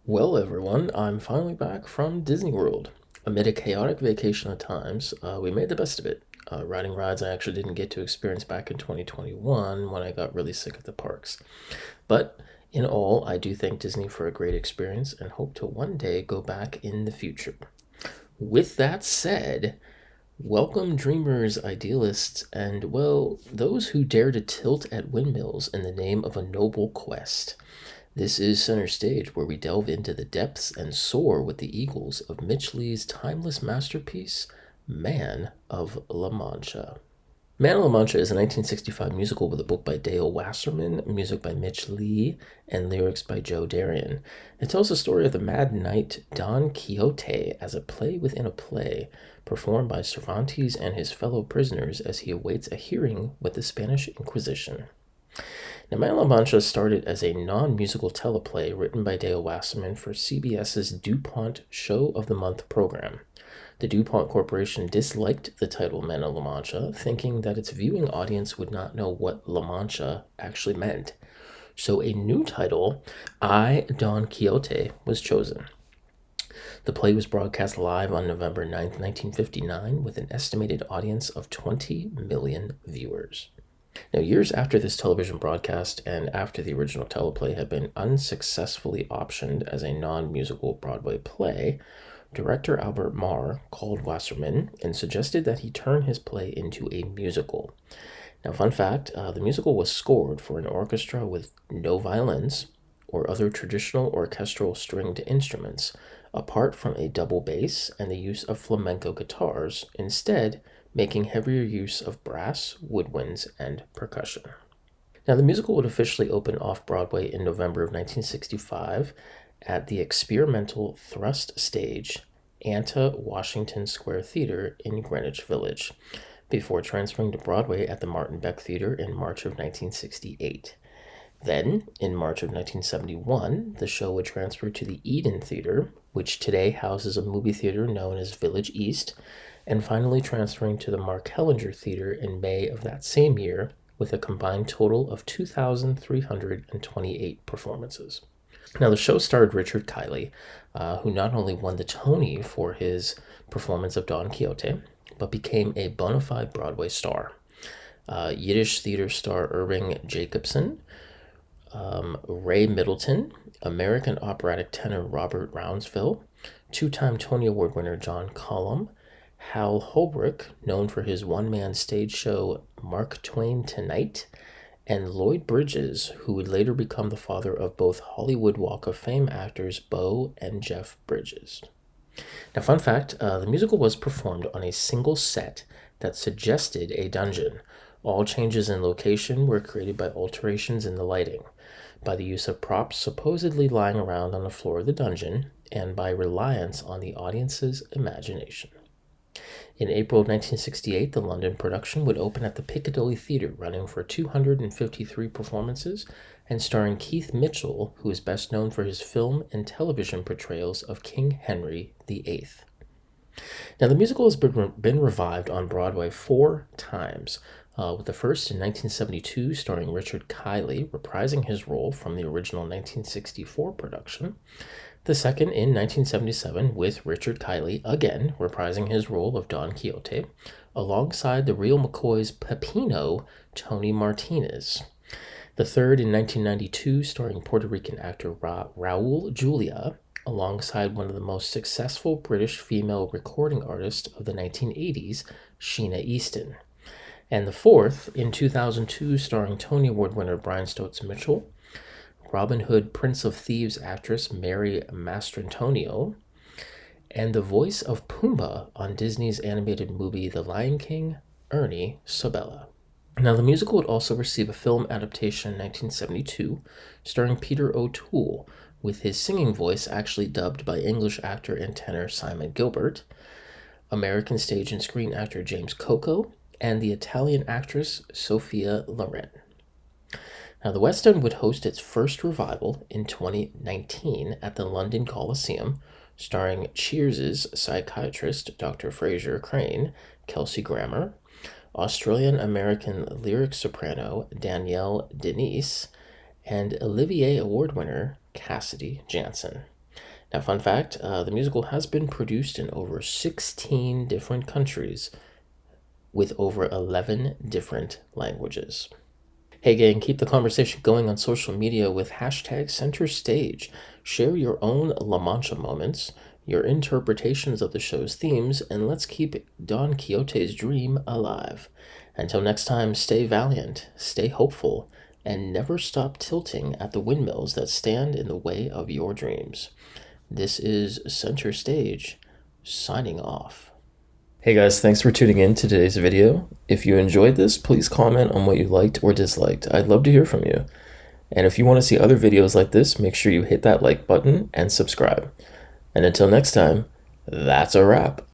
Well, everyone, I'm finally back from Disney World. Amid a chaotic vacation at times, we made the best of it. Riding rides I actually didn't get to experience back in 2021 when I got really sick at the parks. But in all, I do thank Disney for a great experience and hope to one day go back in the future. With that said, welcome dreamers, idealists, and, well, those who dare to tilt at windmills in the name of a noble quest. This is Center Stage, where we delve into the depths and soar with the eagles of Mitch Lee's timeless masterpiece, Man of La Mancha. Man of La Mancha is a 1965 musical with a book by Dale Wasserman, music by Mitch Lee, and lyrics by Joe Darian. It tells the story of the mad knight Don Quixote as a play within a play, performed by Cervantes and his fellow prisoners as he awaits a hearing with the Spanish Inquisition. Now, Man La Mancha started as a non-musical teleplay written by Dale Wasserman for CBS's DuPont Show of the Month program. The DuPont Corporation disliked the title Man of La Mancha, thinking that its viewing audience would not know what La Mancha actually meant. So a new title, I, Don Quixote, was chosen. The play was broadcast live on November 9th, 1959, with an estimated audience of 20 million viewers. Now, years after this television broadcast and after the original teleplay had been unsuccessfully optioned as a non-musical Broadway play, director Albert Marr called Wasserman and suggested that he turn his play into a musical. Now, fun fact, the musical was scored for an orchestra with no violins or other traditional orchestral stringed instruments, apart from a double bass and the use of flamenco guitars, instead making heavier use of brass, woodwinds, and percussion. Now, the musical would officially open off-Broadway in November of 1965 at the experimental Thrust Stage, Anta Washington Square Theater in Greenwich Village, before transferring to Broadway at the Martin Beck Theater in March of 1968. Then, in March of 1971, the show would transfer to the Eden Theater, which today houses a movie theater known as Village East, and finally transferring to the Mark Hellinger Theater in May of that same year, with a combined total of 2,328 performances. Now, the show starred Richard Kiley, who not only won the Tony for his performance of Don Quixote, but became a bona fide Broadway star. Yiddish theater star Irving Jacobson, Ray Middleton, American operatic tenor Robert Rounsville, two-time Tony Award winner John Cullum, Hal Holbrook, known for his one-man stage show Mark Twain Tonight, and Lloyd Bridges, who would later become the father of both Hollywood Walk of Fame actors Beau and Jeff Bridges. Now, fun fact, the musical was performed on a single set that suggested a dungeon. All changes in location were created by alterations in the lighting, by the use of props supposedly lying around on the floor of the dungeon, and by reliance on the audience's imagination. In April of 1968, the London production would open at the Piccadilly Theatre, running for 253 performances and starring Keith Mitchell, who is best known for his film and television portrayals of King Henry VIII. Now, the musical has been revived on Broadway 4 times, with the first in 1972 starring Richard Kiley reprising his role from the original 1964 production, the second in 1977 with Richard Kiley again reprising his role of Don Quixote, alongside the real McCoy's Peppino, Tony Martinez. The third in 1992 starring Puerto Rican actor Raul Julia, alongside one of the most successful British female recording artists of the 1980s, Sheena Easton. And the fourth in 2002 starring Tony Award winner Brian Stokes Mitchell, Robin Hood Prince of Thieves actress Mary Mastrantonio, and the voice of Pumbaa on Disney's animated movie The Lion King, Ernie Sabella. Now, the musical would also receive a film adaptation in 1972 starring Peter O'Toole, with his singing voice actually dubbed by English actor and tenor Simon Gilbert, American stage and screen actor James Coco, and the Italian actress Sophia Loren. Now, the West End would host its first revival in 2019 at the London Coliseum, starring Cheers' psychiatrist Dr. Fraser Crane, Kelsey Grammer, Australian-American lyric soprano Danielle Denise, and Olivier Award winner Cassidy Jansen. Now, fun fact, the musical has been produced in over 16 different countries with over 11 different languages. Hey gang, keep the conversation going on social media with hashtag center stage. Share your own La Mancha moments, your interpretations of the show's themes, and let's keep Don Quixote's dream alive. Until next time, stay valiant, stay hopeful, and never stop tilting at the windmills that stand in the way of your dreams. This is Center Stage, signing off. Hey guys, thanks for tuning in to today's video. If you enjoyed this, please comment on what you liked or disliked. I'd love to hear from you. And if you want to see other videos like this, make sure you hit that like button and subscribe. And until next time, that's a wrap.